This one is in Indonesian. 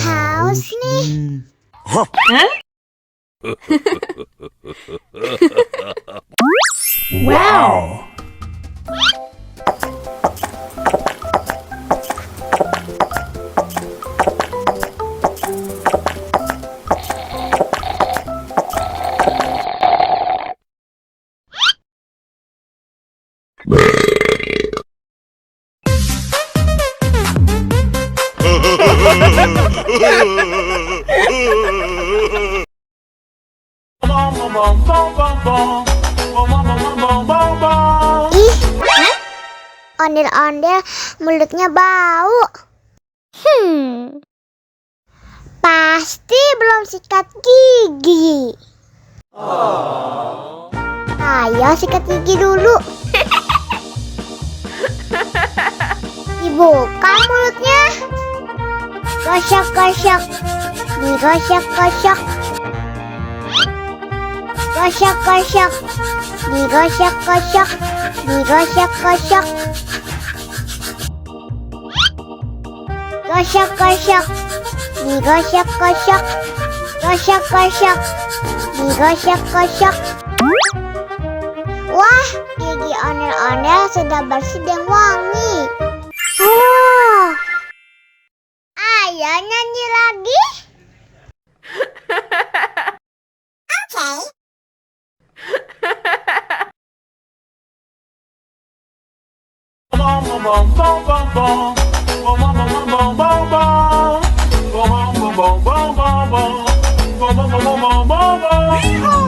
Haus nih. Wow. Haus nih. Wow. Ih, ondel-ondel mulutnya bau. Pasti belum sikat gigi. Ayo sikat gigi dulu. Dibuka mulutnya. Gosok-gosok. Digosok-gosok. Gosok-gosok. Digosok-gosok. Digosok-gosok. Gosok-gosok. Digosok-gosok. Gosok-gosok. Digosok-gosok. Wah, gigi ondel-ondel sudah bersih dan wangi. Oh, ayo nyanyi lagi. Bom, bom, bom, bom, bom, bom, bom, bom, bom, bom, bom, bom, bom.